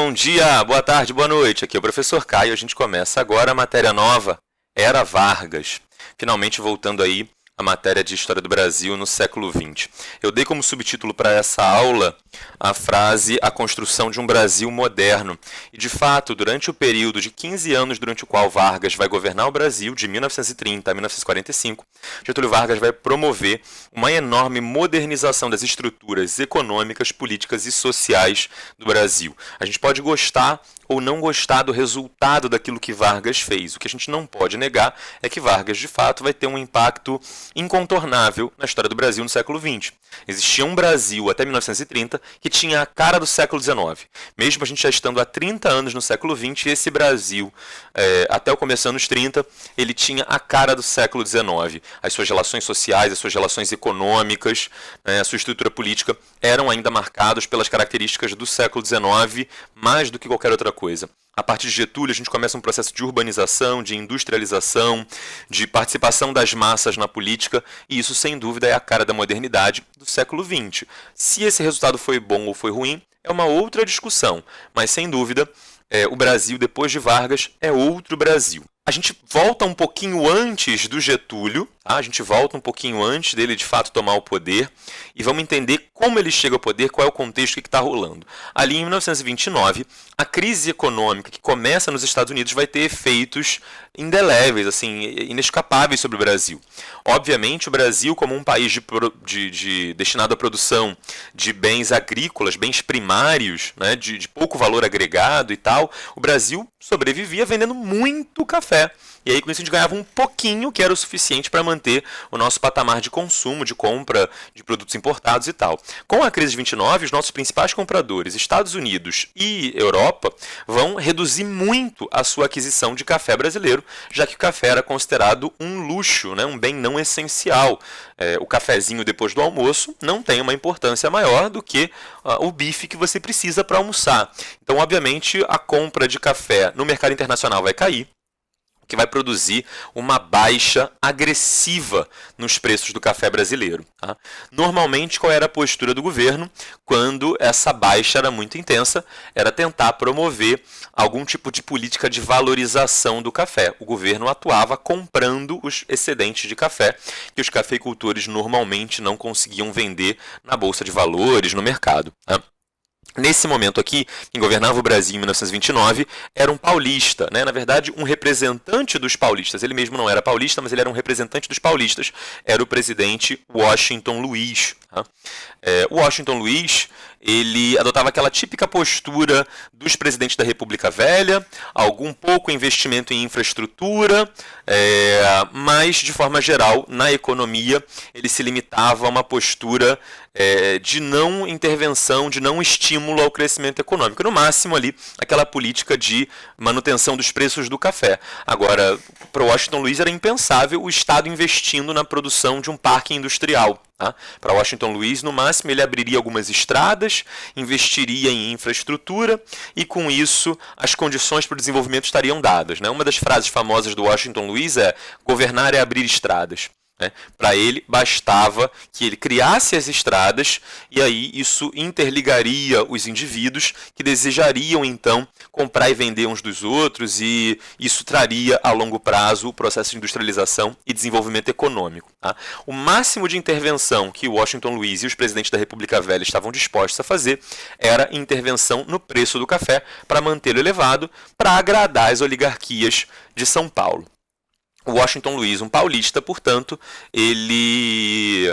Bom dia, boa tarde, boa noite. Aqui é o professor Caio. A gente começa agora a matéria nova, Era Vargas. Finalmente voltando aí a matéria de História do Brasil no século XX. Eu dei como subtítulo para essa aula a frase A Construção de um Brasil Moderno. E, de fato, durante o período de 15 anos durante o qual Vargas vai governar o Brasil, de 1930 a 1945, Getúlio Vargas vai promover uma enorme modernização das estruturas econômicas, políticas e sociais do Brasil. A gente pode gostar ou não gostar do resultado daquilo que Vargas fez. O que a gente não pode negar é que Vargas, de fato, vai ter um impacto incontornável na história do Brasil no século XX. Existia um Brasil até 1930 que tinha a cara do século XIX. Mesmo a gente já estando há 30 anos no século XX, esse Brasil, até o começo dos anos 30, ele tinha a cara do século XIX. As suas relações sociais, as suas relações econômicas, a sua estrutura política eram ainda marcados pelas características do século XIX, mais do que qualquer outra coisa. A partir de Getúlio, a gente começa um processo de urbanização, de industrialização, de participação das massas na política, e isso, sem dúvida, é a cara da modernidade do século XX. Se esse resultado foi bom ou foi ruim, é uma outra discussão, mas, sem dúvida, o Brasil, depois de Vargas, é outro Brasil. A gente volta um pouquinho antes do Getúlio, tá? A gente volta um pouquinho antes dele, de fato, tomar o poder, e vamos entender como ele chega ao poder, qual é o contexto que está rolando. Ali, em 1929, a crise econômica que começa nos Estados Unidos vai ter efeitos indeléveis, assim, inescapáveis sobre o Brasil. Obviamente, o Brasil, como um país destinado à produção de bens agrícolas, bens primários, né, de pouco valor agregado e tal, o Brasil sobrevivia vendendo muito café. E aí, com isso, a gente ganhava um pouquinho, que era o suficiente para manter o nosso patamar de consumo, de compra de produtos importados e tal. Com a crise de 29, os nossos principais compradores, Estados Unidos e Europa, vão reduzir muito a sua aquisição de café brasileiro, já que o café era considerado um luxo, né, um bem não essencial. O cafezinho depois do almoço não tem uma importância maior do que o bife que você precisa para almoçar. Então, obviamente, a compra de café no mercado internacional vai cair, que vai produzir uma baixa agressiva nos preços do café brasileiro. Tá? Normalmente, qual era a postura do governo quando essa baixa era muito intensa? Era tentar promover algum tipo de política de valorização do café. O governo atuava comprando os excedentes de café que os cafeicultores normalmente não conseguiam vender na bolsa de valores, no mercado. Tá? Nesse momento aqui, quem governava o Brasil em 1929 era um paulista, né? Na verdade, um representante dos paulistas. Ele mesmo não era paulista, mas ele era um representante dos paulistas. Era o presidente Washington Luiz. Tá? Washington Luiz, ele adotava aquela típica postura dos presidentes da República Velha, algum pouco investimento em infraestrutura, mas, de forma geral, na economia, ele se limitava a uma postura de não intervenção, de não estímulo ao crescimento econômico. No máximo, ali, aquela política de manutenção dos preços do café. Agora, para Washington Luiz era impensável o Estado investindo na produção de um parque industrial. Tá? Para Washington Luiz, no máximo, ele abriria algumas estradas, investiria em infraestrutura e, com isso, as condições para o desenvolvimento estariam dadas. Né? Uma das frases famosas do Washington Luiz é: governar é abrir estradas. Para ele, bastava que ele criasse as estradas e aí isso interligaria os indivíduos que desejariam, então, comprar e vender uns dos outros, e isso traria, a longo prazo, o processo de industrialização e desenvolvimento econômico. Tá? O máximo de intervenção que Washington Luiz e os presidentes da República Velha estavam dispostos a fazer era intervenção no preço do café para mantê-lo elevado, para agradar as oligarquias de São Paulo. O Washington Luiz, um paulista, portanto, ele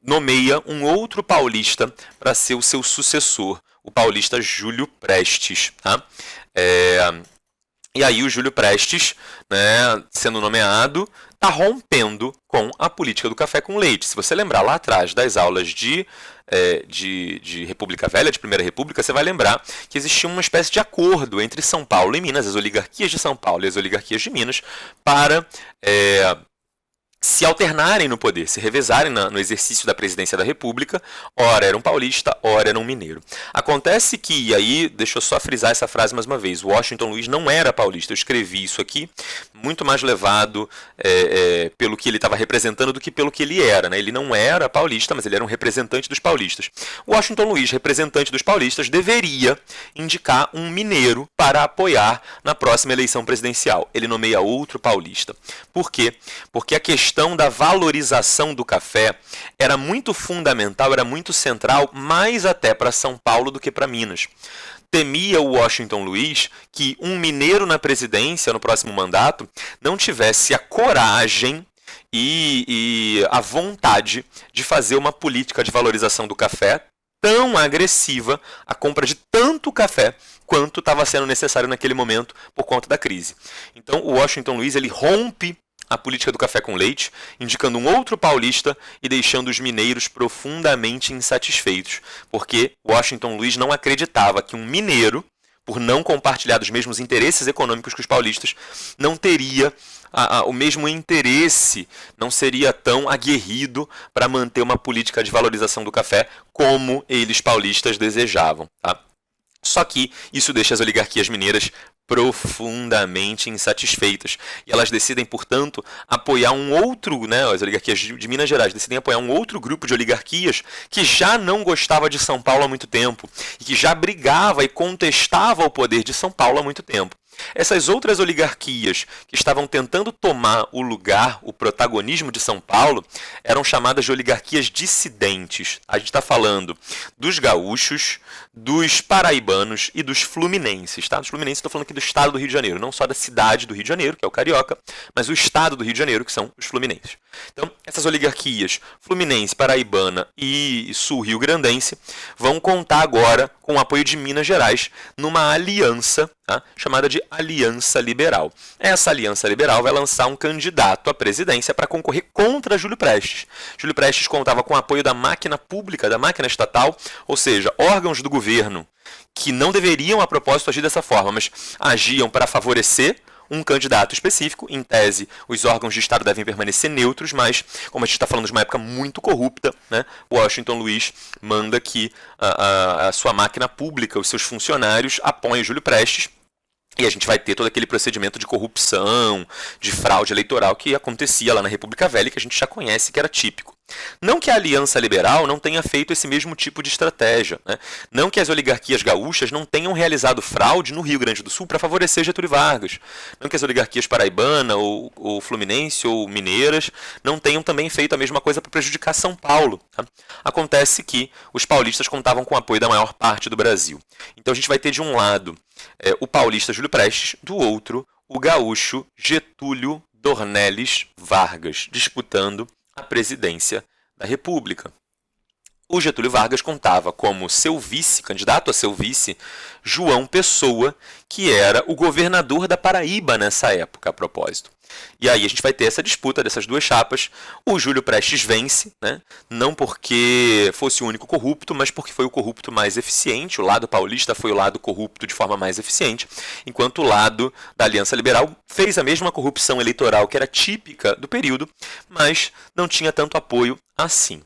nomeia um outro paulista para ser o seu sucessor, o paulista Júlio Prestes. Tá? E aí o Júlio Prestes, né, sendo nomeado, está rompendo com a política do café com leite. Se você lembrar lá atrás das aulas de República Velha, de Primeira República, você vai lembrar que existia uma espécie de acordo entre São Paulo e Minas, as oligarquias de São Paulo e as oligarquias de Minas, para se alternarem no poder, se revezarem no exercício da presidência da República. Ora era um paulista, ora era um mineiro. Acontece que, e aí, deixa eu só frisar essa frase mais uma vez, Washington Luiz não era paulista. Eu escrevi isso aqui, muito mais levado pelo que ele estava representando do que pelo que ele era, né? Ele não era paulista, mas ele era um representante dos paulistas. Washington Luiz, representante dos paulistas, deveria indicar um mineiro para apoiar na próxima eleição presidencial. Ele nomeia outro paulista. Por quê? Porque a questão da valorização do café era muito fundamental, era muito central, mais até para São Paulo do que para Minas. Temia o Washington Luiz que um mineiro na presidência, no próximo mandato, não tivesse a coragem e a vontade de fazer uma política de valorização do café tão agressiva, a compra de tanto café, quanto estava sendo necessário naquele momento por conta da crise. Então o Washington Luiz ele rompe a política do café com leite, indicando um outro paulista e deixando os mineiros profundamente insatisfeitos, porque Washington Luiz não acreditava que um mineiro, por não compartilhar dos mesmos interesses econômicos que os paulistas, não teria o mesmo interesse, não seria tão aguerrido para manter uma política de valorização do café como eles paulistas desejavam. Tá? Só que isso deixa as oligarquias mineiras profundamente insatisfeitas. E elas decidem, portanto, apoiar um outro, né, as oligarquias de Minas Gerais decidem apoiar um outro grupo de oligarquias que já não gostava de São Paulo há muito tempo e que já brigava e contestava o poder de São Paulo há muito tempo. Essas outras oligarquias que estavam tentando tomar o lugar, o protagonismo de São Paulo, eram chamadas de oligarquias dissidentes. A gente está falando dos gaúchos, dos paraibanos e dos fluminenses. Tá? Dos fluminenses, estou falando aqui do estado do Rio de Janeiro, não só da cidade do Rio de Janeiro, que é o Carioca, mas o estado do Rio de Janeiro, que são os fluminenses. Então, essas oligarquias fluminense, paraibana e sul-rio-grandense vão contar agora com o apoio de Minas Gerais numa aliança, tá? Chamada de Aliança Liberal. Essa Aliança Liberal vai lançar um candidato à presidência para concorrer contra Júlio Prestes. Júlio Prestes contava com o apoio da máquina pública, da máquina estatal, ou seja, órgãos do governo que não deveriam, a propósito, agir dessa forma, mas agiam para favorecer um candidato específico. Em tese, os órgãos de Estado devem permanecer neutros, mas, como a gente está falando de uma época muito corrupta, né, Washington Luiz manda que a sua máquina pública, os seus funcionários, apoiem Júlio Prestes. E a gente vai ter todo aquele procedimento de corrupção, de fraude eleitoral que acontecia lá na República Velha, que a gente já conhece, que era típico. Não que a Aliança Liberal não tenha feito esse mesmo tipo de estratégia, né? Não que as oligarquias gaúchas não tenham realizado fraude no Rio Grande do Sul para favorecer Getúlio Vargas. Não que as oligarquias paraibana, ou fluminense, ou mineiras não tenham também feito a mesma coisa para prejudicar São Paulo. Tá? Acontece que os paulistas contavam com o apoio da maior parte do Brasil. Então a gente vai ter de um lado o paulista Júlio Prestes, do outro o gaúcho Getúlio Dornelles Vargas, disputando a presidência da República. O Getúlio Vargas contava como seu vice, candidato a seu vice, João Pessoa, que era o governador da Paraíba nessa época, a propósito. E aí a gente vai ter essa disputa dessas duas chapas. O Júlio Prestes vence, né? Não porque fosse o único corrupto, mas porque foi o corrupto mais eficiente. O lado paulista foi o lado corrupto de forma mais eficiente, enquanto o lado da Aliança Liberal fez a mesma corrupção eleitoral que era típica do período, mas não tinha tanto apoio assim.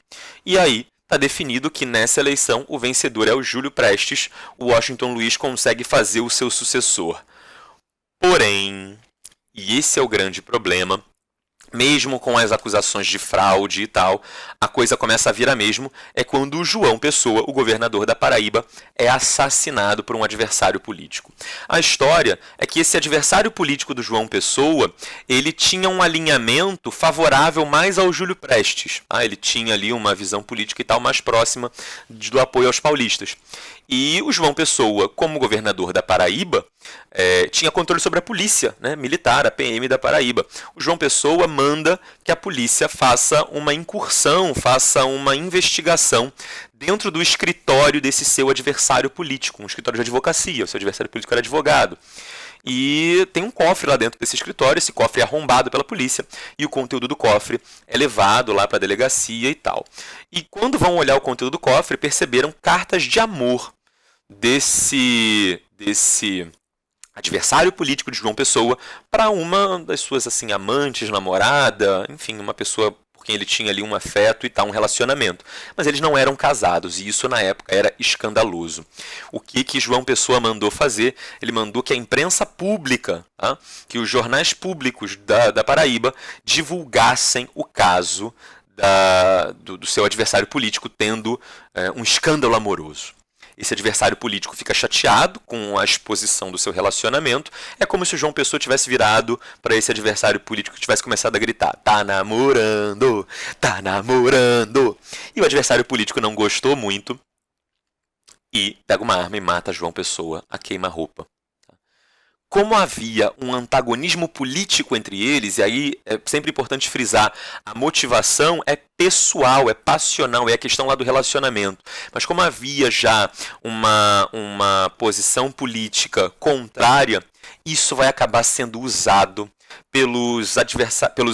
E aí está definido que nessa eleição o vencedor é o Júlio Prestes. O Washington Luiz consegue fazer o seu sucessor. Porém, e esse é o grande problema, mesmo com as acusações de fraude e tal, a coisa começa a virar mesmo, é quando o João Pessoa, o governador da Paraíba, é assassinado por um adversário político. A história é que esse adversário político do João Pessoa, ele tinha um alinhamento favorável mais ao Júlio Prestes. Ele tinha ali uma visão política e tal mais próxima do apoio aos paulistas. E o João Pessoa, como governador da Paraíba, tinha controle sobre a polícia, né, militar, a PM da Paraíba. O João Pessoa manda que a polícia faça uma incursão, faça uma investigação dentro do escritório desse seu adversário político, um escritório de advocacia. O seu adversário político era advogado. E tem um cofre lá dentro desse escritório, esse cofre é arrombado pela polícia, e o conteúdo do cofre é levado lá para a delegacia e tal. E quando vão olhar o conteúdo do cofre, perceberam cartas de amor desse adversário político de João Pessoa para uma das suas assim amantes, namorada, enfim, uma pessoa por quem ele tinha ali um afeto e tal, um relacionamento. Mas eles não eram casados, e isso na época era escandaloso. O que João Pessoa mandou fazer? Ele mandou que a imprensa pública, tá? Que os jornais públicos da Paraíba divulgassem o caso do seu adversário político tendo um escândalo amoroso. Esse adversário político fica chateado com a exposição do seu relacionamento. É como se o João Pessoa tivesse virado para esse adversário político e tivesse começado a gritar: tá namorando, tá namorando. E o adversário político não gostou muito e pega uma arma e mata João Pessoa a queima-roupa. Como havia um antagonismo político entre eles, e aí é sempre importante frisar, a motivação é pessoal, é passional, é a questão lá do relacionamento. Mas como havia já uma posição política contrária, isso vai acabar sendo usado pelos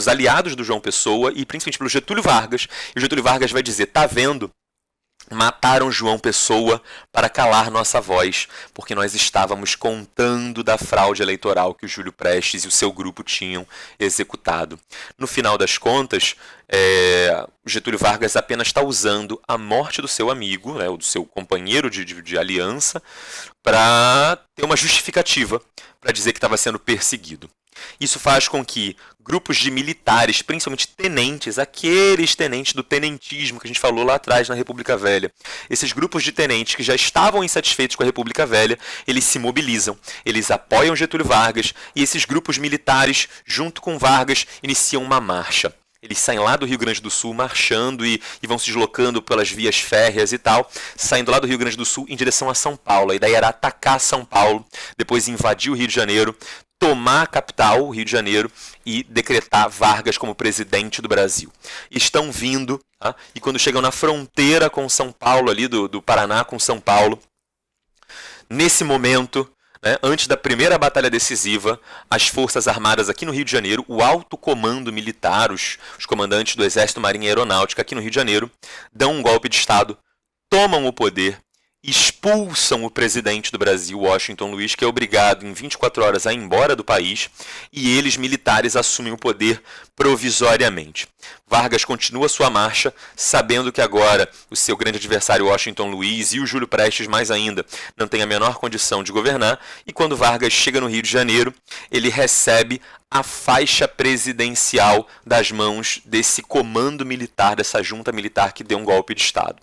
aliados do João Pessoa e principalmente pelo Getúlio Vargas. E o Getúlio Vargas vai dizer: tá vendo? Mataram João Pessoa para calar nossa voz, porque nós estávamos contando da fraude eleitoral que o Júlio Prestes e o seu grupo tinham executado. No final das contas, Getúlio Vargas apenas está usando a morte do seu amigo, né, ou do seu companheiro de aliança, para ter uma justificativa para dizer que estava sendo perseguido. Isso faz com que grupos de militares, principalmente tenentes, aqueles tenentes do tenentismo que a gente falou lá atrás na República Velha, esses grupos de tenentes que já estavam insatisfeitos com a República Velha, eles se mobilizam, eles apoiam Getúlio Vargas e esses grupos militares, junto com Vargas, iniciam uma marcha. Eles saem lá do Rio Grande do Sul marchando e vão se deslocando pelas vias férreas e tal, saindo lá do Rio Grande do Sul em direção a São Paulo. A ideia era atacar São Paulo, depois invadir o Rio de Janeiro, tomar a capital, o Rio de Janeiro, e decretar Vargas como presidente do Brasil. Estão vindo, tá? E quando chegam na fronteira com São Paulo, ali do Paraná com São Paulo, nesse momento, né, antes da primeira batalha decisiva, as Forças Armadas aqui no Rio de Janeiro, o alto comando militar, os comandantes do Exército, Marinha e Aeronáutica aqui no Rio de Janeiro, dão um golpe de Estado, tomam o poder, expulsam o presidente do Brasil, Washington Luiz, que é obrigado em 24 horas a ir embora do país, e eles, militares, assumem o poder provisoriamente. Vargas continua sua marcha, sabendo que agora o seu grande adversário, Washington Luiz, e o Júlio Prestes, mais ainda, não tem a menor condição de governar, e quando Vargas chega no Rio de Janeiro, ele recebe a faixa presidencial das mãos desse comando militar, dessa junta militar que deu um golpe de Estado.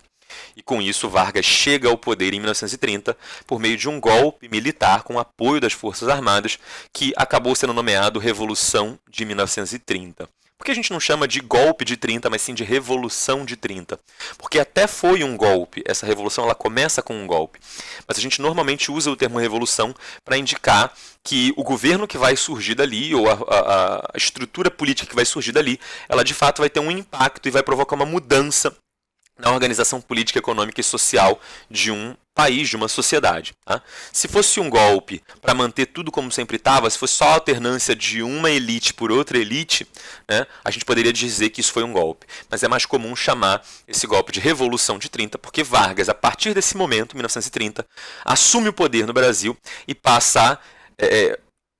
E com isso, Vargas chega ao poder em 1930 por meio de um golpe militar com apoio das Forças Armadas, que acabou sendo nomeado Revolução de 1930. Por que a gente não chama de golpe de 30, mas sim de Revolução de 30? Porque até foi um golpe, essa revolução ela começa com um golpe. Mas a gente normalmente usa o termo revolução para indicar que o governo que vai surgir dali, ou a estrutura política que vai surgir dali, ela de fato vai ter um impacto e vai provocar uma mudança na organização política, econômica e social de um país, de uma sociedade. Tá? Se fosse um golpe para manter tudo como sempre estava, se fosse só a alternância de uma elite por outra elite, né, a gente poderia dizer que isso foi um golpe. Mas é mais comum chamar esse golpe de Revolução de 30, porque Vargas, a partir desse momento, 1930, assume o poder no Brasil e passa a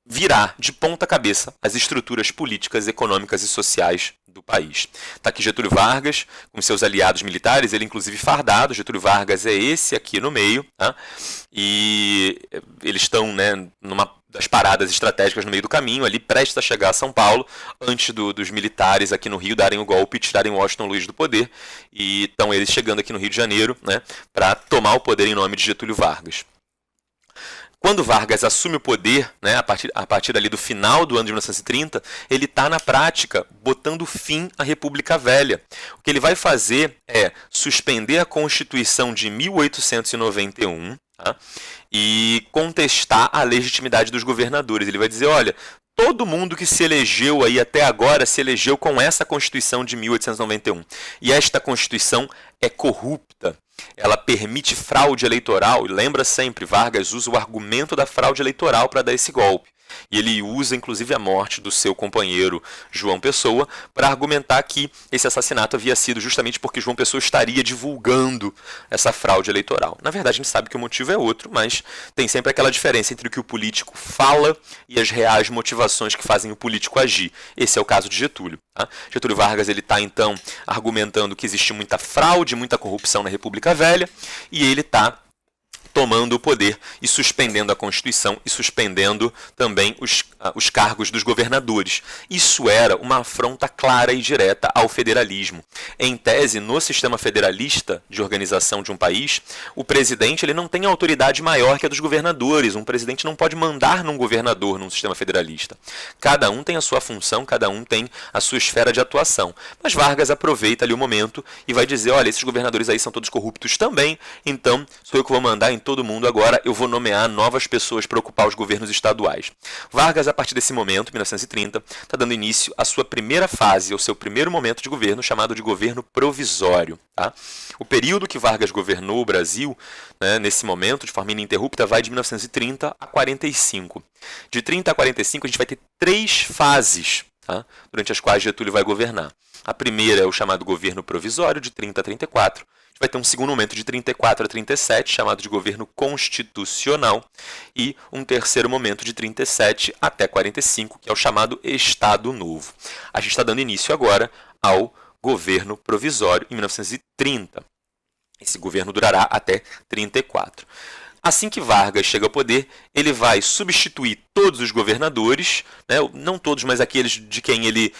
virar de ponta cabeça as estruturas políticas, econômicas e sociais do país. Está aqui Getúlio Vargas, com seus aliados militares, ele inclusive fardado. Getúlio Vargas é esse aqui no meio, tá? E eles estão, né, numa das paradas estratégicas no meio do caminho, ali prestes a chegar a São Paulo, antes dos militares aqui no Rio darem o golpe e tirarem Washington Luiz do poder. E estão eles chegando aqui no Rio de Janeiro, né, para tomar o poder em nome de Getúlio Vargas. Quando Vargas assume o poder, né, a partir ali do final do ano de 1930, ele está, na prática, botando fim à República Velha. O que ele vai fazer é suspender a Constituição de 1891, tá, e contestar a legitimidade dos governadores. Ele vai dizer, olha, todo mundo que se elegeu aí até agora se elegeu com essa Constituição de 1891. E esta Constituição é corrupta. Ela permite fraude eleitoral, e lembra sempre, Vargas usa o argumento da fraude eleitoral para dar esse golpe. E ele usa, inclusive, a morte do seu companheiro João Pessoa para argumentar que esse assassinato havia sido justamente porque João Pessoa estaria divulgando essa fraude eleitoral. Na verdade, a gente sabe que o motivo é outro, mas tem sempre aquela diferença entre o que o político fala e as reais motivações que fazem o político agir. Esse é o caso de Getúlio. Tá? Getúlio Vargas está, então, argumentando que existe muita fraude, muita corrupção na República Velha, e ele está tomando o poder e suspendendo a Constituição e suspendendo também os cargos dos governadores. Isso era uma afronta clara e direta ao federalismo. Em tese, no sistema federalista de organização de um país, o presidente ele não tem autoridade maior que a dos governadores. Um presidente não pode mandar num governador num sistema federalista. Cada um tem a sua função, cada um tem a sua esfera de atuação. Mas Vargas aproveita ali o momento e vai dizer, olha, esses governadores aí são todos corruptos também, então sou eu que vou mandar em todo mundo agora, eu vou nomear novas pessoas para ocupar os governos estaduais. Vargas, a partir desse momento, 1930, está dando início à sua primeira fase, ao seu primeiro momento de governo, chamado de governo provisório. Tá? O período que Vargas governou o Brasil, né, nesse momento, de forma ininterrupta, vai de 1930 a 45. De 30 a 45, a gente vai ter 3 fases, tá? Durante as quais Getúlio vai governar. A primeira é o chamado governo provisório, de 30 a 34. A gente vai ter um segundo momento de 34 a 37, chamado de governo constitucional, e um terceiro momento de 37 até 45, que é o chamado Estado Novo. A gente está dando início agora ao governo provisório em 1930. Esse governo durará até 34. Assim que Vargas chega ao poder, ele vai substituir todos os governadores, né, não todos, mas aqueles de quem ele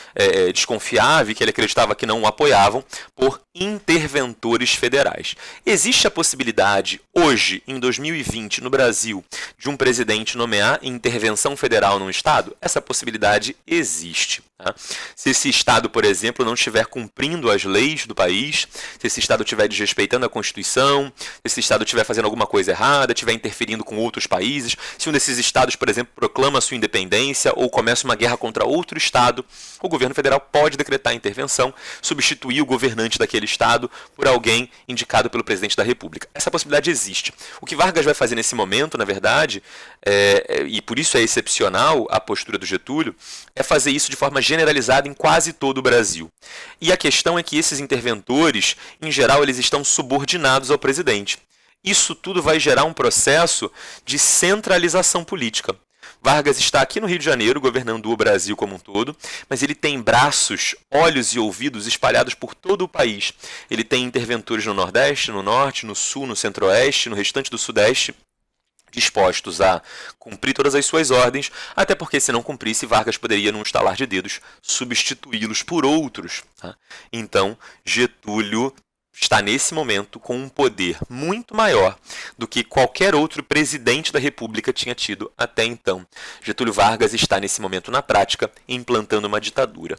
desconfiava e que ele acreditava que não o apoiavam, por interventores federais. Existe a possibilidade, hoje, em 2020, no Brasil, de um presidente nomear intervenção federal num estado? Essa possibilidade existe. Tá? Se esse estado, por exemplo, não estiver cumprindo as leis do país, se esse estado estiver desrespeitando a Constituição, se esse estado estiver fazendo alguma coisa errada, estiver interferindo com outros países, se um desses estados, por exemplo, proclama sua independência ou começa uma guerra contra outro estado, o governo federal pode decretar intervenção, substituir o governante daquele estado por alguém indicado pelo presidente da República. Essa possibilidade existe. O que Vargas vai fazer nesse momento, na verdade, e por isso é excepcional a postura do Getúlio, é fazer isso de forma generalizada em quase todo o Brasil. E a questão é que esses interventores, em geral, eles estão subordinados ao presidente. Isso tudo vai gerar um processo de centralização política. Vargas está aqui no Rio de Janeiro, governando o Brasil como um todo, mas ele tem braços, olhos e ouvidos espalhados por todo o país. Ele tem interventores no Nordeste, no Norte, no Sul, no Centro-Oeste, no restante do Sudeste, dispostos a cumprir todas as suas ordens, até porque se não cumprisse, Vargas poderia, num estalar de dedos, substituí-los por outros. Tá? Então, Getúlio está nesse momento com um poder muito maior do que qualquer outro presidente da República tinha tido até então. Getúlio Vargas está nesse momento, na prática, implantando uma ditadura.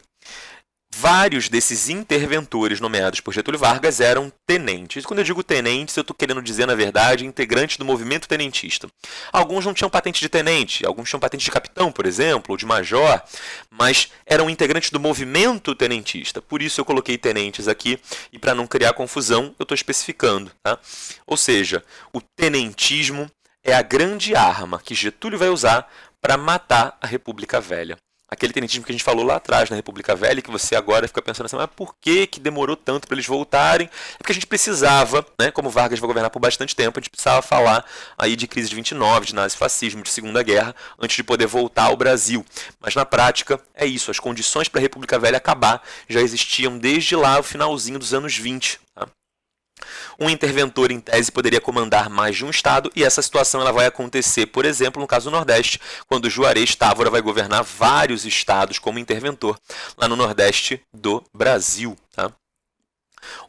Vários desses interventores nomeados por Getúlio Vargas eram tenentes. Quando eu digo tenentes, eu estou querendo dizer, na verdade, integrantes do movimento tenentista. Alguns não tinham patente de tenente, alguns tinham patente de capitão, por exemplo, ou de major, mas eram integrantes do movimento tenentista. Por isso eu coloquei tenentes aqui, e para não criar confusão, eu estou especificando. Tá? Ou seja, o tenentismo é a grande arma que Getúlio vai usar para matar a República Velha. Aquele tenentismo que a gente falou lá atrás na República Velha, que você agora fica pensando assim, mas por que demorou tanto para eles voltarem? É porque a gente precisava, né, como Vargas vai governar por bastante tempo, a gente precisava falar aí de crise de 29, de nazifascismo, de Segunda Guerra, antes de poder voltar ao Brasil. Mas na prática é isso, as condições para a República Velha acabar já existiam desde lá, o finalzinho dos anos 20. Tá? Um interventor, em tese, poderia comandar mais de um estado, e essa situação ela vai acontecer, por exemplo, no caso do Nordeste, quando Juarez Távora vai governar vários estados como interventor, lá no Nordeste do Brasil. Tá?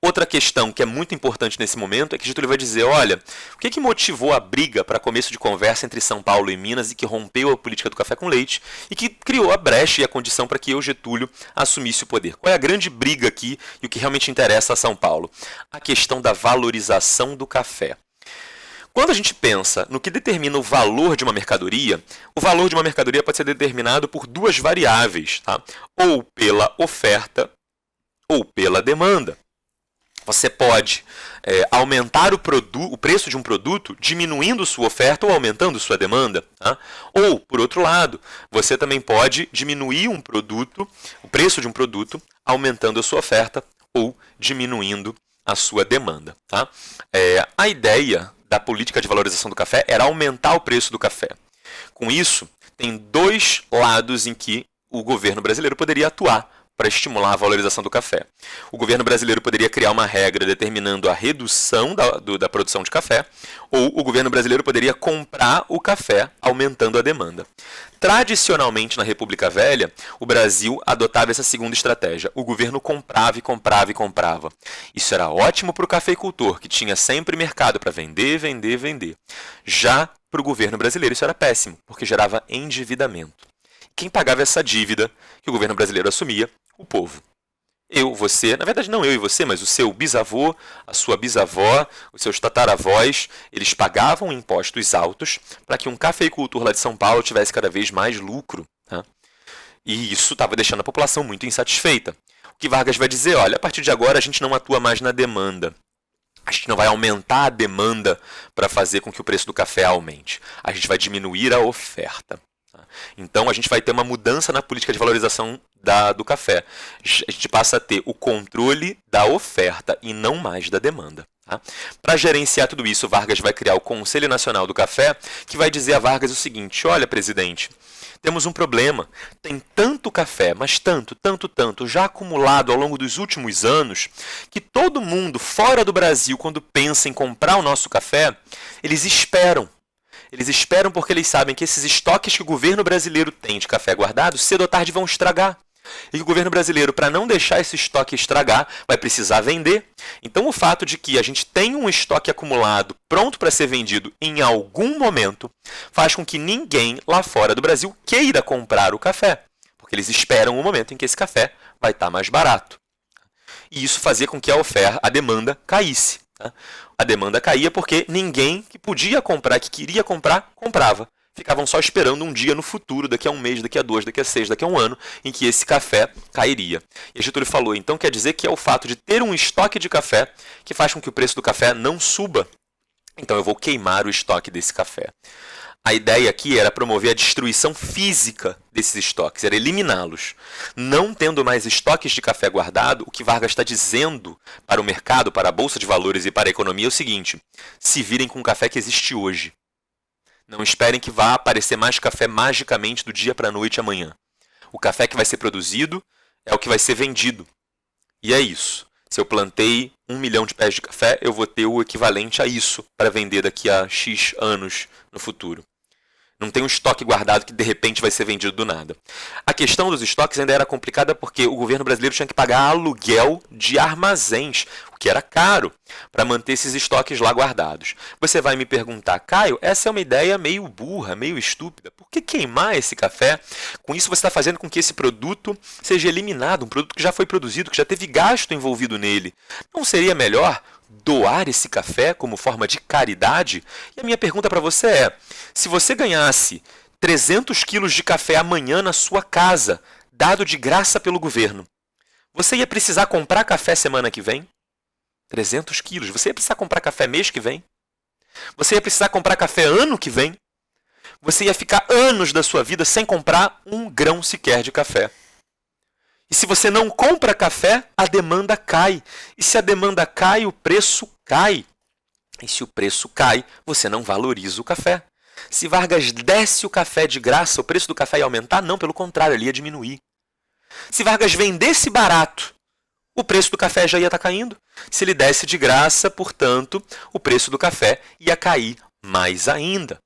Outra questão que é muito importante nesse momento é que Getúlio vai dizer, olha, o que motivou a briga para começo de conversa entre São Paulo e Minas e que rompeu a política do café com leite e que criou a brecha e a condição para que eu, Getúlio, assumisse o poder? Qual é a grande briga aqui e o que realmente interessa a São Paulo? A questão da valorização do café. Quando a gente pensa no que determina o valor de uma mercadoria, o valor de uma mercadoria pode ser determinado por duas variáveis, tá? Ou pela oferta ou pela demanda. Você pode aumentar o preço de um produto diminuindo sua oferta ou aumentando sua demanda. Tá? Ou, por outro lado, você também pode diminuir o preço de um produto, aumentando a sua oferta ou diminuindo a sua demanda. Tá? A ideia da política de valorização do café era aumentar o preço do café. Com isso, tem dois lados em que o governo brasileiro poderia atuar para estimular a valorização do café. O governo brasileiro poderia criar uma regra determinando a redução da produção de café, ou o governo brasileiro poderia comprar o café, aumentando a demanda. Tradicionalmente, na República Velha, o Brasil adotava essa segunda estratégia. O governo comprava e comprava e comprava. Isso era ótimo para o cafeicultor, que tinha sempre mercado para vender, vender, vender. Já para o governo brasileiro, isso era péssimo, porque gerava endividamento. Quem pagava essa dívida que o governo brasileiro assumia? O povo. Eu, você, na verdade não eu e você, mas o seu bisavô, a sua bisavó, os seus tataravós, eles pagavam impostos altos para que um cafeicultor lá de São Paulo tivesse cada vez mais lucro. Tá? E isso estava deixando a população muito insatisfeita. O que Vargas vai dizer? Olha, a partir de agora a gente não atua mais na demanda. A gente não vai aumentar a demanda para fazer com que o preço do café aumente. A gente vai diminuir a oferta. Então, a gente vai ter uma mudança na política de valorização do café. A gente passa a ter o controle da oferta e não mais da demanda. Tá? Para gerenciar tudo isso, Vargas vai criar o Conselho Nacional do Café, que vai dizer a Vargas o seguinte: olha, presidente, temos um problema. Tem tanto café, mas tanto, já acumulado ao longo dos últimos anos, que todo mundo fora do Brasil, quando pensa em comprar o nosso café, eles esperam. Eles esperam porque eles sabem que esses estoques que o governo brasileiro tem de café guardado, cedo ou tarde vão estragar. E que o governo brasileiro, para não deixar esse estoque estragar, vai precisar vender. Então, o fato de que a gente tem um estoque acumulado pronto para ser vendido em algum momento, faz com que ninguém lá fora do Brasil queira comprar o café. Porque eles esperam o momento em que esse café vai estar mais barato. E isso fazia com que a demanda caísse. Tá? A demanda caía porque ninguém que podia comprar, que queria comprar, comprava. Ficavam só esperando um dia no futuro, daqui a um mês, daqui a 2, daqui a 6, daqui a um ano, em que esse café cairia. E a Getúlio falou, então quer dizer que é o fato de ter um estoque de café que faz com que o preço do café não suba. Então eu vou queimar o estoque desse café. A ideia aqui era promover a destruição física desses estoques, era eliminá-los. Não tendo mais estoques de café guardado, o que Vargas está dizendo para o mercado, para a Bolsa de Valores e para a economia é o seguinte: se virem com o café que existe hoje. Não esperem que vá aparecer mais café magicamente do dia para a noite amanhã. O café que vai ser produzido é o que vai ser vendido. E é isso. Se eu plantei 1 milhão de pés de café, eu vou ter o equivalente a isso para vender daqui a X anos no futuro. Não tem um estoque guardado que de repente vai ser vendido do nada. A questão dos estoques ainda era complicada porque o governo brasileiro tinha que pagar aluguel de armazéns, o que era caro, para manter esses estoques lá guardados. Você vai me perguntar, Caio, essa é uma ideia meio burra, meio estúpida. Por que queimar esse café? Com isso você está fazendo com que esse produto seja eliminado, um produto que já foi produzido, que já teve gasto envolvido nele. Não seria melhor doar esse café como forma de caridade? E a minha pergunta para você é, se você ganhasse 300 quilos de café amanhã na sua casa, dado de graça pelo governo, você ia precisar comprar café semana que vem? 300 quilos. Você ia precisar comprar café mês que vem? Você ia precisar comprar café ano que vem? Você ia ficar anos da sua vida sem comprar um grão sequer de café. E se você não compra café, a demanda cai. E se a demanda cai, o preço cai. E se o preço cai, você não valoriza o café. Se Vargas desse o café de graça, o preço do café ia aumentar? Não, pelo contrário, ele ia diminuir. Se Vargas vendesse barato, o preço do café já ia estar caindo. Se ele desse de graça, portanto, o preço do café ia cair mais ainda.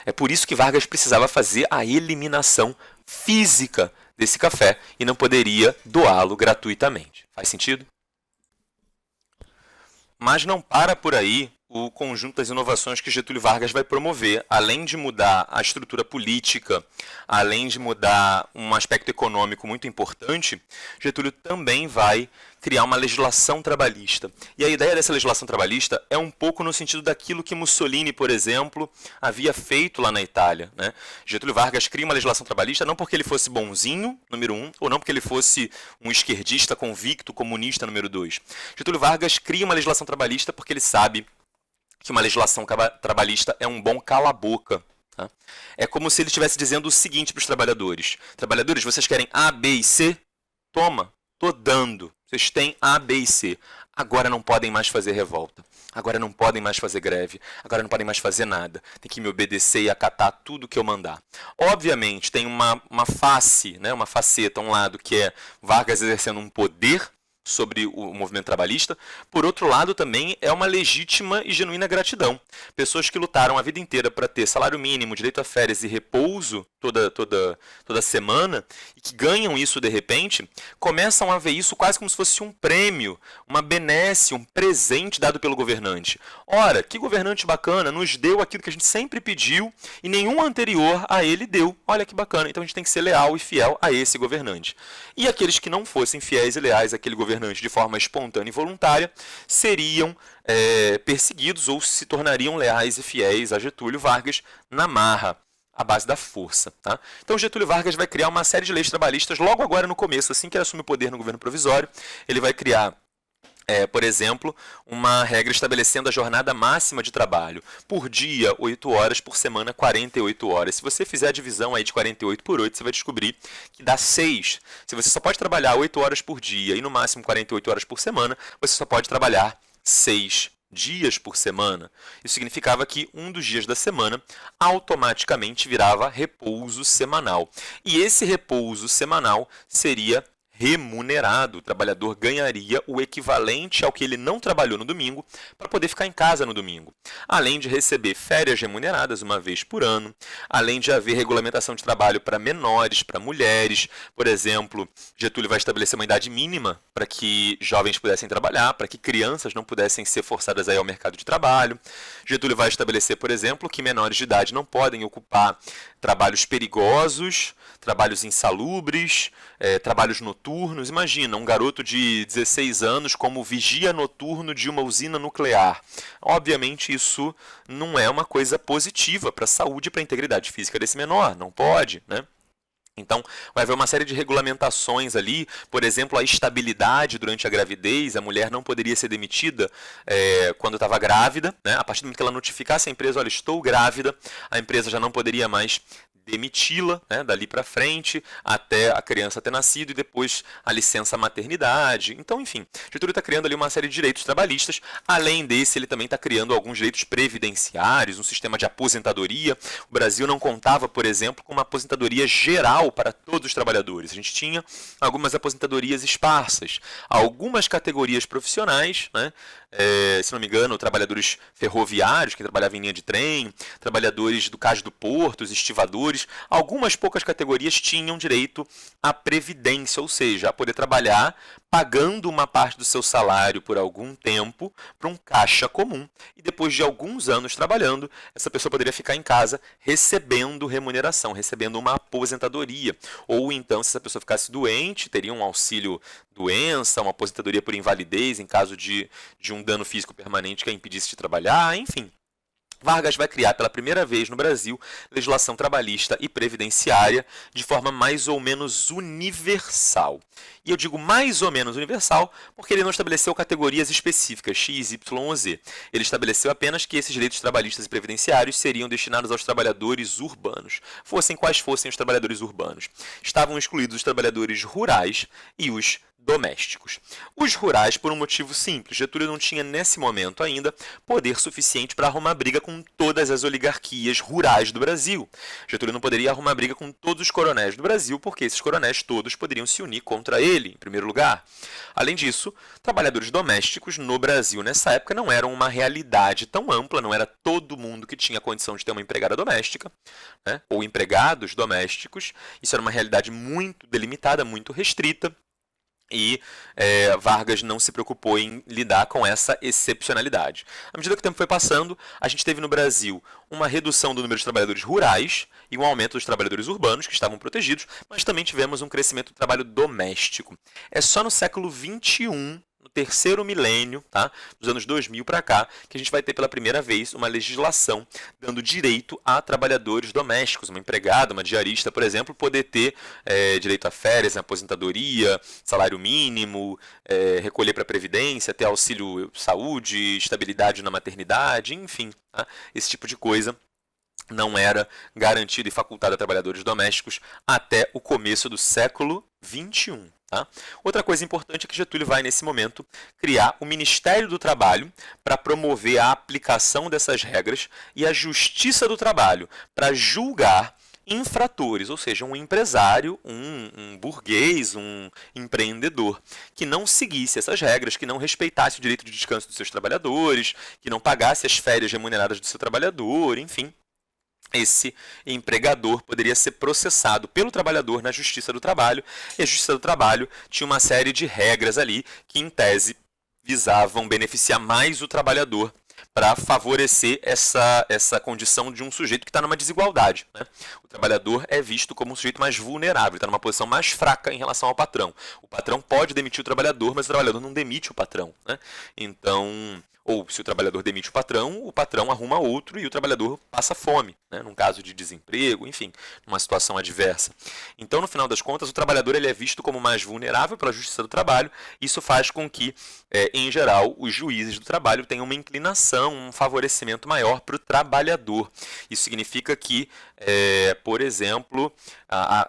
É por isso que Vargas precisava fazer a eliminação física desse café e não poderia doá-lo gratuitamente. Faz sentido? Mas não para por aí o conjunto das inovações que Getúlio Vargas vai promover. Além de mudar a estrutura política, além de mudar um aspecto econômico muito importante, Getúlio também vai criar uma legislação trabalhista. E a ideia dessa legislação trabalhista é um pouco no sentido daquilo que Mussolini, por exemplo, havia feito lá na Itália, né? Getúlio Vargas cria uma legislação trabalhista não porque ele fosse bonzinho, número 1, ou não porque ele fosse um esquerdista convicto, comunista, número 2. Getúlio Vargas cria uma legislação trabalhista porque ele sabe que uma legislação trabalhista é um bom cala-boca. Tá? É como se ele estivesse dizendo o seguinte para os trabalhadores: trabalhadores, vocês querem A, B e C? Toma, tô dando. Vocês têm A, B e C. Agora não podem mais fazer revolta. Agora não podem mais fazer greve. Agora não podem mais fazer nada. Tem que me obedecer e acatar tudo que eu mandar. Obviamente, tem uma face, né, uma faceta, um lado que é Vargas exercendo um poder sobre o movimento trabalhista. Por outro lado, também é uma legítima e genuína gratidão. Pessoas que lutaram a vida inteira para ter salário mínimo, direito a férias e repouso toda semana, e que ganham isso de repente, começam a ver isso quase como se fosse um prêmio, uma benesse, um presente dado pelo governante. Ora, que governante bacana, nos deu aquilo que a gente sempre pediu e nenhum anterior a ele deu. Olha que bacana, então a gente tem que ser leal e fiel a esse governante. E aqueles que não fossem fiéis e leais àquele governante de forma espontânea e voluntária seriam perseguidos ou se tornariam leais e fiéis a Getúlio Vargas na marra, à base da força. Tá? Então Getúlio Vargas vai criar uma série de leis trabalhistas logo agora no começo, assim que ele assume o poder no governo provisório. Ele vai criar, por exemplo, uma regra estabelecendo a jornada máxima de trabalho. Por dia, 8 horas, por semana, 48 horas. Se você fizer a divisão aí de 48 por 8, você vai descobrir que dá 6. Se você só pode trabalhar 8 horas por dia e no máximo 48 horas por semana, você só pode trabalhar 6 dias por semana. Isso significava que um dos dias da semana automaticamente virava repouso semanal. E esse repouso semanal seria remunerado. O trabalhador ganharia o equivalente ao que ele não trabalhou no domingo para poder ficar em casa no domingo. Além de receber férias remuneradas uma vez por ano, além de haver regulamentação de trabalho para menores, para mulheres. Por exemplo, Getúlio vai estabelecer uma idade mínima para que jovens pudessem trabalhar, para que crianças não pudessem ser forçadas a ir ao mercado de trabalho. Getúlio vai estabelecer, por exemplo, que menores de idade não podem ocupar trabalhos perigosos, trabalhos insalubres, trabalhos noturnos. Imagina, um garoto de 16 anos como vigia noturno de uma usina nuclear. Obviamente isso não é uma coisa positiva para a saúde e para a integridade física desse menor, não pode, né? Então, vai haver uma série de regulamentações ali, por exemplo, a estabilidade durante a gravidez, a mulher não poderia ser demitida quando estava grávida, né? A partir do momento que ela notificasse a empresa, olha, estou grávida, a empresa já não poderia mais demiti-la, né, dali para frente, até a criança ter nascido e depois a licença maternidade. Então, enfim, Getúlio está criando ali uma série de direitos trabalhistas. Além desse, ele também está criando alguns direitos previdenciários, um sistema de aposentadoria. O Brasil não contava, por exemplo, com uma aposentadoria geral para todos os trabalhadores. A gente tinha algumas aposentadorias esparsas. Algumas categorias profissionais, né, se não me engano, trabalhadores ferroviários, que trabalhavam em linha de trem, trabalhadores do cais do porto, os estivadores, algumas poucas categorias tinham direito à previdência, ou seja, a poder trabalhar pagando uma parte do seu salário por algum tempo para um caixa comum. E depois de alguns anos trabalhando, essa pessoa poderia ficar em casa recebendo remuneração, recebendo uma aposentadoria. Ou então, se essa pessoa ficasse doente, teria um auxílio doença, uma aposentadoria por invalidez em caso de um dano físico permanente que a impedisse de trabalhar, enfim. Vargas vai criar pela primeira vez no Brasil legislação trabalhista e previdenciária de forma mais ou menos universal. E eu digo mais ou menos universal porque ele não estabeleceu categorias específicas, X, Y ou Z. Ele estabeleceu apenas que esses direitos trabalhistas e previdenciários seriam destinados aos trabalhadores urbanos, fossem quais fossem os trabalhadores urbanos. Estavam excluídos os trabalhadores rurais e os domésticos. Os rurais, por um motivo simples, Getúlio não tinha nesse momento ainda poder suficiente para arrumar briga com todas as oligarquias rurais do Brasil. Getúlio não poderia arrumar briga com todos os coronéis do Brasil, porque esses coronéis todos poderiam se unir contra ele, em primeiro lugar. Além disso, trabalhadores domésticos no Brasil nessa época não eram uma realidade tão ampla, não era todo mundo que tinha condição de ter uma empregada doméstica, né, ou empregados domésticos. Isso era uma realidade muito delimitada, muito restrita. E Vargas não se preocupou em lidar com essa excepcionalidade. À medida que o tempo foi passando, a gente teve no Brasil uma redução do número de trabalhadores rurais e um aumento dos trabalhadores urbanos, que estavam protegidos, mas também tivemos um crescimento do trabalho doméstico. É só no século XXI, no terceiro milênio, tá, dos anos 2000 para cá, que a gente vai ter pela primeira vez uma legislação dando direito a trabalhadores domésticos, uma empregada, uma diarista, por exemplo, poder ter direito a férias, aposentadoria, salário mínimo, recolher para a previdência, ter auxílio saúde, estabilidade na maternidade, enfim, tá? Esse tipo de coisa não era garantido e facultado a trabalhadores domésticos até o começo do século XXI. Tá? Outra coisa importante é que Getúlio vai, nesse momento, criar o Ministério do Trabalho para promover a aplicação dessas regras e a Justiça do Trabalho para julgar infratores, ou seja, um empresário, um burguês, um empreendedor que não seguisse essas regras, que não respeitasse o direito de descanso dos seus trabalhadores, que não pagasse as férias remuneradas do seu trabalhador, enfim. Esse empregador poderia ser processado pelo trabalhador na Justiça do Trabalho, e a Justiça do Trabalho tinha uma série de regras ali que, em tese, visavam beneficiar mais o trabalhador para favorecer essa condição de um sujeito que está numa desigualdade. Né? O trabalhador é visto como um sujeito mais vulnerável, está numa posição mais fraca em relação ao patrão. O patrão pode demitir o trabalhador, mas o trabalhador não demite o patrão. Né? Então, ou se o trabalhador demite o patrão arruma outro e o trabalhador passa fome, né? Num caso de desemprego, enfim, numa situação adversa. Então, no final das contas, o trabalhador ele é visto como mais vulnerável pela Justiça do Trabalho. Isso faz com que, em geral, os juízes do trabalho tenham uma inclinação, um favorecimento maior para o trabalhador. Isso significa que, por exemplo,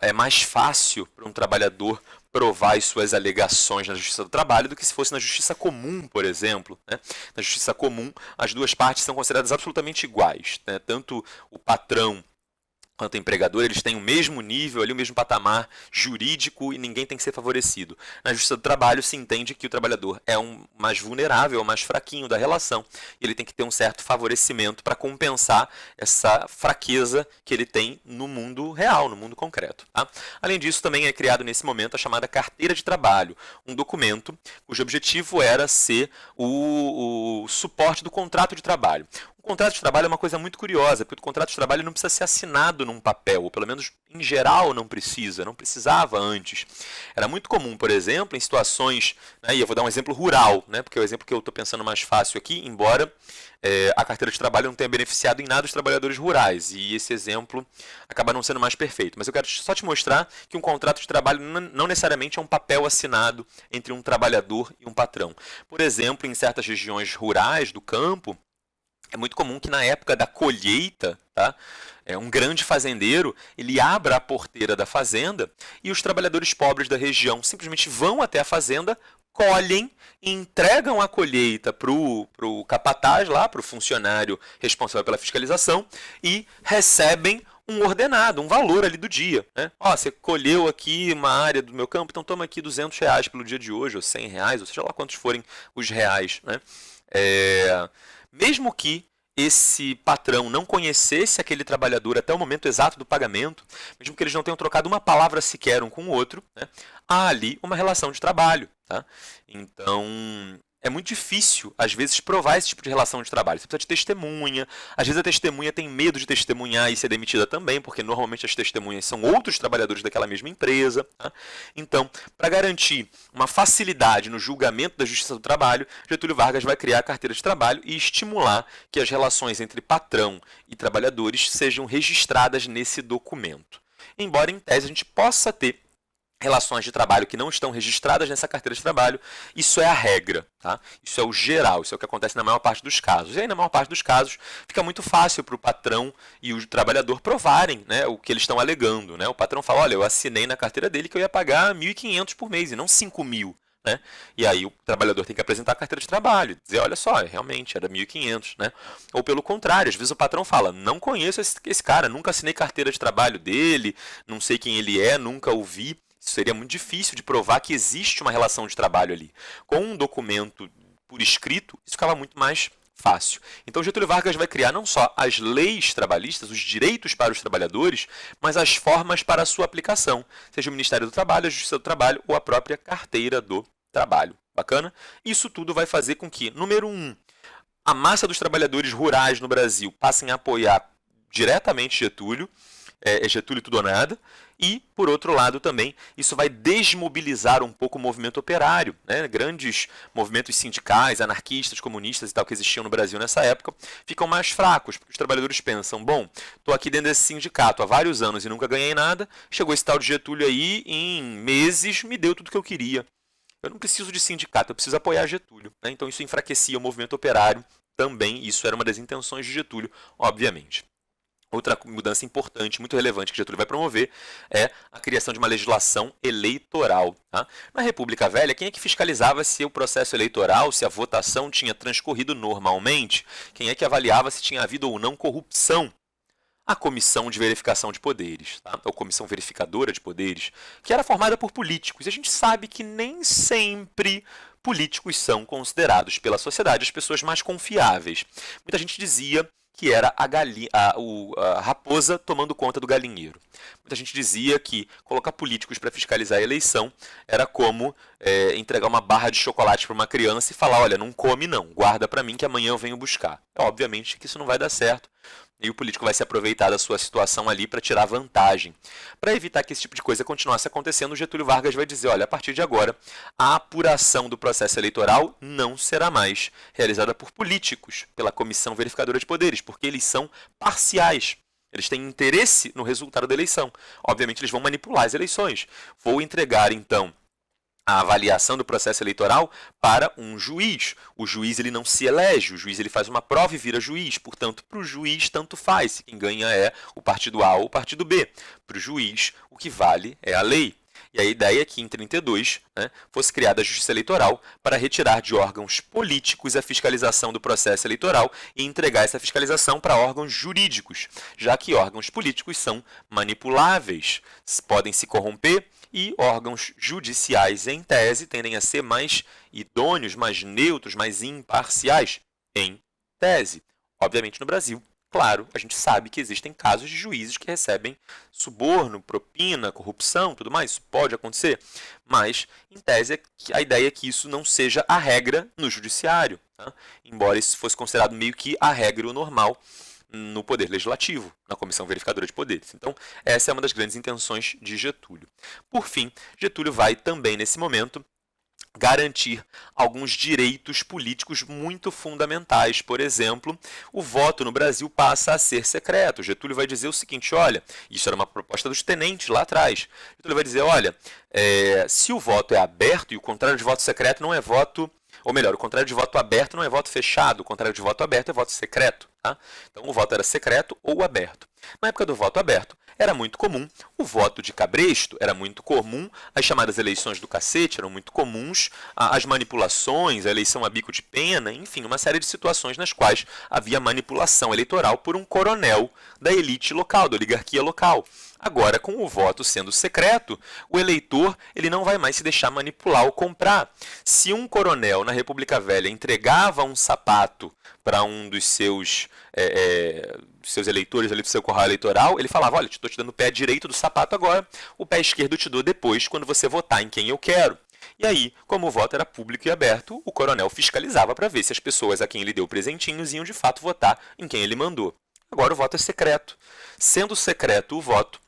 é mais fácil para um trabalhador provar as suas alegações na Justiça do Trabalho do que se fosse na Justiça Comum, por exemplo. Né? Na Justiça Comum, as duas partes são consideradas absolutamente iguais. Né? Tanto o patrão quanto o empregador, eles têm o mesmo nível, ali, o mesmo patamar jurídico e ninguém tem que ser favorecido. Na Justiça do Trabalho se entende que o trabalhador é mais vulnerável, é o mais fraquinho da relação e ele tem que ter um certo favorecimento para compensar essa fraqueza que ele tem no mundo real, no mundo concreto. Tá? Além disso, também é criado nesse momento a chamada Carteira de Trabalho, um documento cujo objetivo era ser o suporte do contrato de trabalho. O contrato de trabalho é uma coisa muito curiosa, porque o contrato de trabalho não precisa ser assinado num papel, ou pelo menos em geral não precisava antes. Era muito comum, por exemplo, em situações, né, e eu vou dar um exemplo rural, né, porque é o exemplo que eu estou pensando mais fácil aqui, embora a carteira de trabalho não tenha beneficiado em nada os trabalhadores rurais, e esse exemplo acaba não sendo mais perfeito. Mas eu quero só te mostrar que um contrato de trabalho não necessariamente é um papel assinado entre um trabalhador e um patrão. Por exemplo, em certas regiões rurais do campo, é muito comum que na época da colheita, tá, um grande fazendeiro ele abra a porteira da fazenda e os trabalhadores pobres da região simplesmente vão até a fazenda, colhem, entregam a colheita para o capataz, lá, para o funcionário responsável pela fiscalização e recebem um ordenado, um valor ali do dia. Né? Ó, você colheu aqui uma área do meu campo, então toma aqui R$ 200 pelo dia de hoje, ou R$ 100, ou seja lá quantos forem os reais. Né? Mesmo que esse patrão não conhecesse aquele trabalhador até o momento exato do pagamento, mesmo que eles não tenham trocado uma palavra sequer um com o outro, né, há ali uma relação de trabalho. Tá? Então, é muito difícil, às vezes, provar esse tipo de relação de trabalho. Você precisa de testemunha. Às vezes a testemunha tem medo de testemunhar e ser demitida também, porque normalmente as testemunhas são outros trabalhadores daquela mesma empresa. Tá? Então, para garantir uma facilidade no julgamento da Justiça do Trabalho, Getúlio Vargas vai criar a carteira de trabalho e estimular que as relações entre patrão e trabalhadores sejam registradas nesse documento. Embora, em tese, a gente possa ter relações de trabalho que não estão registradas nessa carteira de trabalho, isso é a regra, tá? Isso é o geral, isso é o que acontece na maior parte dos casos. E aí, na maior parte dos casos, fica muito fácil para o patrão e o trabalhador provarem, né, o que eles estão alegando. Né? O patrão fala, olha, eu assinei na carteira dele que eu ia pagar R$ 1.500 por mês e não 5.000. Né? E aí o trabalhador tem que apresentar a carteira de trabalho, dizer, olha só, realmente era 1.500, né? Ou pelo contrário, às vezes o patrão fala, não conheço esse cara, nunca assinei carteira de trabalho dele, não sei quem ele é, nunca o vi. Isso seria muito difícil de provar que existe uma relação de trabalho ali. Com um documento por escrito, isso ficava muito mais fácil. Então Getúlio Vargas vai criar não só as leis trabalhistas, os direitos para os trabalhadores, mas as formas para a sua aplicação, seja o Ministério do Trabalho, a Justiça do Trabalho ou a própria Carteira do Trabalho. Bacana? Isso tudo vai fazer com que, número 1, a massa dos trabalhadores rurais no Brasil passem a apoiar diretamente Getúlio, Getúlio tudo ou nada, e, por outro lado, também, isso vai desmobilizar um pouco o movimento operário, né? Grandes movimentos sindicais, anarquistas, comunistas e tal que existiam no Brasil nessa época, ficam mais fracos, porque os trabalhadores pensam, bom, estou aqui dentro desse sindicato há vários anos e nunca ganhei nada, chegou esse tal de Getúlio aí, em meses me deu tudo que eu queria. Eu não preciso de sindicato, eu preciso apoiar Getúlio, né? Então isso enfraquecia o movimento operário também, isso era uma das intenções de Getúlio, obviamente. Outra mudança importante, muito relevante que Getúlio vai promover é a criação de uma legislação eleitoral. Tá? Na República Velha, quem é que fiscalizava se o processo eleitoral, se a votação tinha transcorrido normalmente? Quem é que avaliava se tinha havido ou não corrupção? A Comissão de Verificação de Poderes, tá? Ou Comissão Verificadora de Poderes, que era formada por políticos. E a gente sabe que nem sempre políticos são considerados pela sociedade as pessoas mais confiáveis. Muita gente dizia que era a raposa tomando conta do galinheiro. Muita gente dizia que colocar políticos para fiscalizar a eleição era como entregar uma barra de chocolate para uma criança e falar, olha, não come não, guarda para mim que amanhã eu venho buscar. Obviamente que isso não vai dar certo. E o político vai se aproveitar da sua situação ali para tirar vantagem. Para evitar que esse tipo de coisa continuasse acontecendo, Getúlio Vargas vai dizer, olha, a partir de agora, a apuração do processo eleitoral não será mais realizada por políticos, pela Comissão Verificadora de Poderes, porque eles são parciais. Eles têm interesse no resultado da eleição. Obviamente, eles vão manipular as eleições. Vou entregar, então, a avaliação do processo eleitoral para um juiz. O juiz ele não se elege, o juiz ele faz uma prova e vira juiz. Portanto, para o juiz tanto faz se quem ganha é o partido A ou o partido B. Para o juiz, o que vale é a lei. E a ideia é que em 32 fosse criada a Justiça Eleitoral para retirar de órgãos políticos a fiscalização do processo eleitoral e entregar essa fiscalização para órgãos jurídicos, já que órgãos políticos são manipuláveis, podem se corromper, e órgãos judiciais, em tese, tendem a ser mais idôneos, mais neutros, mais imparciais, em tese. Obviamente, no Brasil, claro, a gente sabe que existem casos de juízes que recebem suborno, propina, corrupção, tudo mais. Isso pode acontecer, mas, em tese, a ideia é que isso não seja a regra no judiciário, tá? Embora isso fosse considerado meio que a regra, o normal, no Poder Legislativo, na Comissão Verificadora de Poderes. Então, essa é uma das grandes intenções de Getúlio. Por fim, Getúlio vai também, nesse momento, garantir alguns direitos políticos muito fundamentais. Por exemplo, o voto no Brasil passa a ser secreto. Getúlio vai dizer o seguinte, olha, isso era uma proposta dos tenentes lá atrás. Getúlio vai dizer, olha, se o voto é aberto e o contrário de voto secreto não é voto, ou melhor, o contrário de voto aberto não é voto fechado, o contrário de voto aberto é voto secreto. Tá? Então, o voto era secreto ou aberto. Na época do voto aberto, era muito comum o voto de cabresto, era muito comum as chamadas eleições do cacete, eram muito comuns as manipulações, a eleição a bico de pena, enfim, uma série de situações nas quais havia manipulação eleitoral por um coronel da elite local, da oligarquia local. Agora, com o voto sendo secreto, o eleitor ele não vai mais se deixar manipular ou comprar. Se um coronel na República Velha entregava um sapato para um dos seus eleitores ali do seu curral eleitoral, ele falava, olha, estou te dando o pé direito do sapato agora, o pé esquerdo eu te dou depois, quando você votar em quem eu quero. E aí, como o voto era público e aberto, o coronel fiscalizava para ver se as pessoas a quem ele deu presentinhos iam de fato votar em quem ele mandou. Agora o voto é secreto. Sendo secreto o voto,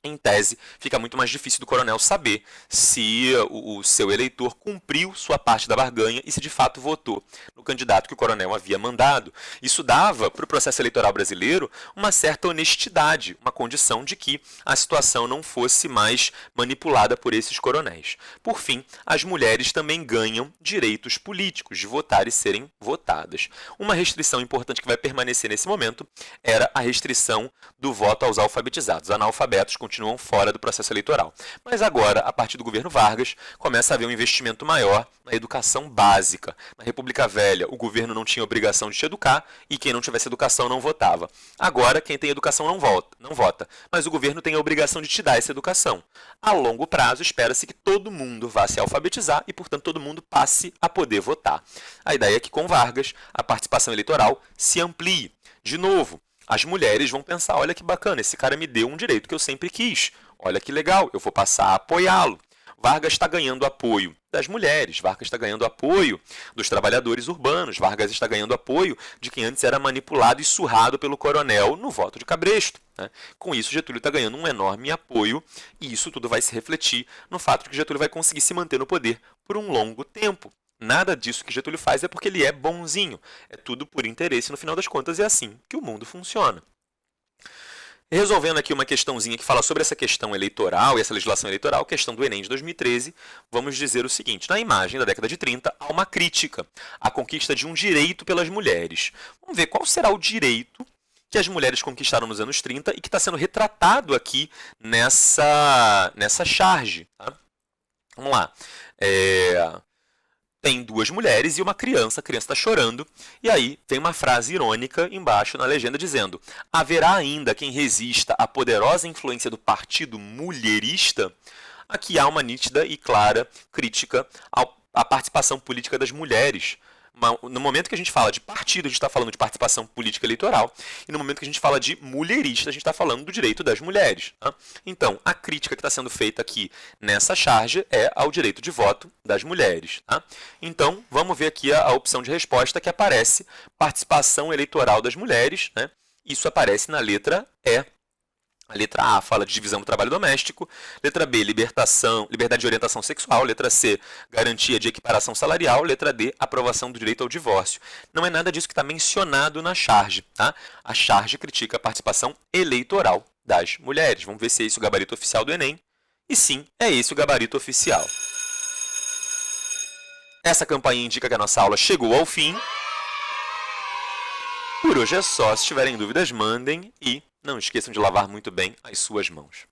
em tese, fica muito mais difícil do coronel saber se o seu eleitor cumpriu sua parte da barganha e se de fato votou no candidato que o coronel havia mandado. Isso dava para o processo eleitoral brasileiro uma certa honestidade, uma condição de que a situação não fosse mais manipulada por esses coronéis. Por fim, as mulheres também ganham direitos políticos de votar e serem votadas. Uma restrição importante que vai permanecer nesse momento era a restrição do voto aos alfabetizados. Analfabetos continuam fora do processo eleitoral. Mas agora, a partir do governo Vargas, começa a haver um investimento maior na educação básica. Na República Velha, o governo não tinha obrigação de te educar e quem não tivesse educação não votava. Agora, quem tem educação não vota, mas o governo tem a obrigação de te dar essa educação. A longo prazo, espera-se que todo mundo vá se alfabetizar e, portanto, todo mundo passe a poder votar. A ideia é que, com Vargas, a participação eleitoral se amplie. De novo, as mulheres vão pensar, olha que bacana, esse cara me deu um direito que eu sempre quis. Olha que legal, eu vou passar a apoiá-lo. Vargas está ganhando apoio das mulheres, Vargas está ganhando apoio dos trabalhadores urbanos, Vargas está ganhando apoio de quem antes era manipulado e surrado pelo coronel no voto de cabresto. Né? Com isso, Getúlio está ganhando um enorme apoio e isso tudo vai se refletir no fato de que Getúlio vai conseguir se manter no poder por um longo tempo. Nada disso que Getúlio faz é porque ele é bonzinho. É tudo por interesse, no final das contas, é assim que o mundo funciona. Resolvendo aqui uma questãozinha que fala sobre essa questão eleitoral e essa legislação eleitoral, questão do Enem de 2013, vamos dizer o seguinte. Na imagem da década de 30, há uma crítica à conquista de um direito pelas mulheres. Vamos ver qual será o direito que as mulheres conquistaram nos anos 30 e que está sendo retratado aqui nessa charge. Tá? Vamos lá. Tem duas mulheres e uma criança, a criança está chorando, e aí tem uma frase irônica embaixo na legenda dizendo: haverá ainda quem resista à poderosa influência do partido mulherista? Aqui há uma nítida e clara crítica à participação política das mulheres. No momento que a gente fala de partido, a gente está falando de participação política eleitoral, e no momento que a gente fala de mulherista, a gente está falando do direito das mulheres. Tá? Então, a crítica que está sendo feita aqui nessa charge é ao direito de voto das mulheres. Tá? Então, vamos ver aqui a opção de resposta que aparece, participação eleitoral das mulheres. Né? Isso aparece na letra E. A letra A fala de divisão do trabalho doméstico, letra B, liberdade de orientação sexual, letra C, garantia de equiparação salarial, letra D, aprovação do direito ao divórcio. Não é nada disso que está mencionado na charge. Tá? A charge critica a participação eleitoral das mulheres. Vamos ver se é esse o gabarito oficial do Enem. E sim, é esse o gabarito oficial. Essa campainha indica que a nossa aula chegou ao fim. Por hoje é só. Se tiverem dúvidas, mandem e não esqueçam de lavar muito bem as suas mãos.